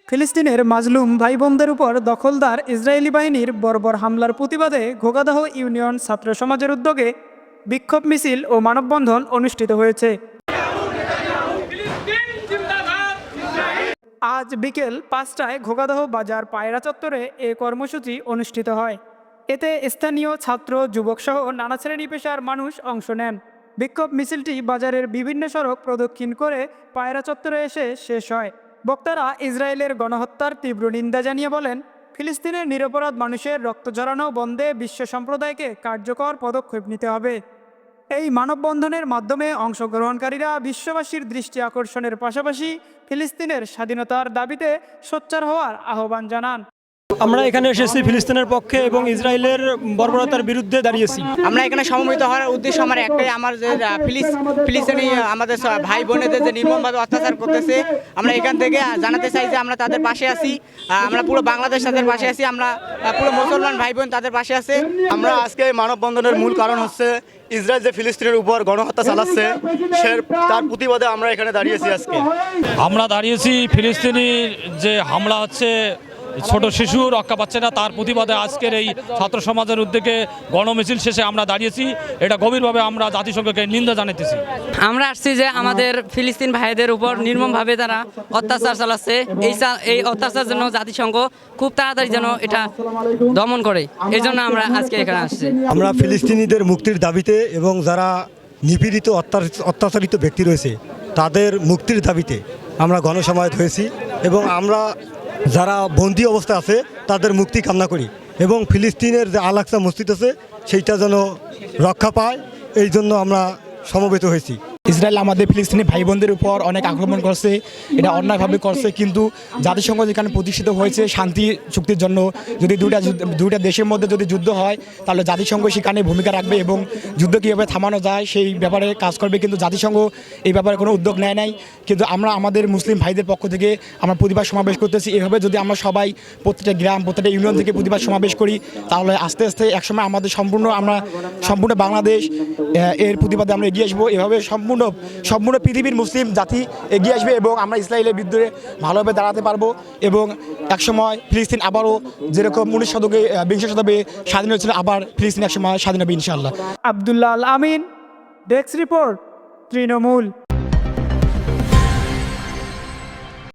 ফিলিস্তিনের মাজলুম ভাই বোনদের উপর দখলদার ইসরায়েলি বাহিনীর বর্বর হামলার প্রতিবাদে ঘোগাদহ ইউনিয়ন ছাত্র সমাজের উদ্যোগে বিক্ষোভ মিছিল ও মানববন্ধন অনুষ্ঠিত হয়েছে। আজ বিকেল 5টায় ঘোগাদহ বাজার পায়রা চত্বরে এ কর্মসূচি অনুষ্ঠিত হয়। এতে স্থানীয় ছাত্র, যুবক সহ নানা শ্রেণী পেশার মানুষ অংশ নেন। বিক্ষোভ মিছিলটি বাজারের বিভিন্ন সড়ক প্রদক্ষিণ করে পায়রা চত্বরে এসে শেষ হয়। বক্তারা ইসরায়েলের গণহত্যার তীব্র নিন্দা জানিয়ে বলেন, ফিলিস্তিনের নিরপরাধ মানুষের রক্ত ঝরানো বন্ধে বিশ্ব সম্প্রদায়কে কার্যকর পদক্ষেপ নিতে হবে। এই মানববন্ধনের মাধ্যমে অংশগ্রহণকারীরা বিশ্ববাসীর দৃষ্টি আকর্ষণের পাশাপাশি ফিলিস্তিনের স্বাধীনতার দাবিতে সোচ্চার হওয়ার আহ্বান জানান। আমরা এখানে এসেছি ফিলিস্তিনের পক্ষে এবং ইসরায়েলের বর্বরতার বিরুদ্ধে দাঁড়িয়েছি। আমরা এখানে সমবেত হওয়ার উদ্দেশ্য আমার একটাই, আমার যে ফিলিস্তিনি আমাদের ভাই বোনেদের যে নির্মমভাবে অত্যাচার করতেছে, আমরা এখান থেকে জানাতে চাই যে আমরা তাদের পাশে আছি। আমরা পুরো বাংলাদেশ তাদের পাশে আছি, আমরা পুরো মুসলমান ভাই বোন তাদের পাশে আছে। আমরা আজকে এই মানববন্ধনের মূল কারণ হচ্ছে ইসরায়েল যে ফিলিস্তিনের উপর গণহত্যা চালাচ্ছে তার প্রতিবাদে আমরা এখানে দাঁড়িয়েছি। আজকে আমরা দাঁড়িয়েছি ফিলিস্তিনির যে হামলা হচ্ছে, ছোট শিশু রক্ষা পাচ্ছে না, তার প্রতিবাদে আজকের এই ছাত্র সমাজের উদ্যোগে গণমিছিল শেষে আমরা দাঁড়িয়েছি। এটা গভীরভাবে আমরা জাতিসংঘকে নিন্দা জানাতেছি। আমরা আসছি যে আমাদের ফিলিস্তিন ভাইদের উপর নির্মমভাবে তারা অত্যাচার চালাচ্ছে, এই অত্যাচার জন্য জাতিসংঘ খুব তাড়াতাড়ি যেন এটা দমন করে, এই জন্য আমরা আজকে এখানে আসছি। আমরা ফিলিস্তিনিদের মুক্তির দাবিতে এবং যারা নিপীড়িত অত্যাচারিত ব্যক্তি রয়েছে তাদের মুক্তির দাবিতে আমরা গণসমাবেত হয়েছি এবং আমরা যারা বন্দী অবস্থায় আছে তাদের মুক্তি কামনা করি এবং ফিলিস্তিনের যে আল আকসা মসজিদ আছে সেইটা যেন রক্ষা পায়, এই জন্য আমরা সমবেত হয়েছি। ইসরায়েল আমাদের ফিলিস্তিনি ভাই বোনদের উপর অনেক আক্রমণ করছে, এটা অন্যায়ভাবে করছে, কিন্তু জাতিসংঘ যেখানে প্রতিষ্ঠিত হয়েছে শান্তি চুক্তির জন্য, যদি দুইটা দেশের মধ্যে যদি যুদ্ধ হয় তাহলে জাতিসংঘ সেখানে ভূমিকা রাখবে এবং যুদ্ধ কীভাবে থামানো যায় সেই ব্যাপারে কাজ করবে, কিন্তু জাতিসংঘ এই ব্যাপারে কোনো উদ্যোগ নেয় নাই। কিন্তু আমরা আমাদের মুসলিম ভাইদের পক্ষ থেকে আমরা প্রতিবাদ সমাবেশ করতেছি। এভাবে যদি আমরা সবাই প্রত্যেকটা গ্রাম, প্রত্যেকটা ইউনিয়ন থেকে প্রতিবাদ সমাবেশ করি তাহলে আস্তে আস্তে একসময় আমাদের সম্পূর্ণ বাংলাদেশ এর প্রতিবাদে আমরা এগিয়ে আসবো। এভাবে সম্পূর্ণ পৃথিবীর মুসলিম জাতি এগিয়ে আসবে এবং আমরা ইসরায়েলের বিরুদ্ধে ভালোভাবে দাঁড়াতে পারবো এবং একসময় ফিলিস্তিন আবারও যেরকম 19 শতকে 20 শতকে স্বাধীন হয়েছিল, আবার ফিলিস্তিন একসময় স্বাধীন হবে ইনশাআল্লাহ। আব্দুল্লাহ আল আমিন, ডেস্ক রিপোর্ট, তৃণমূল।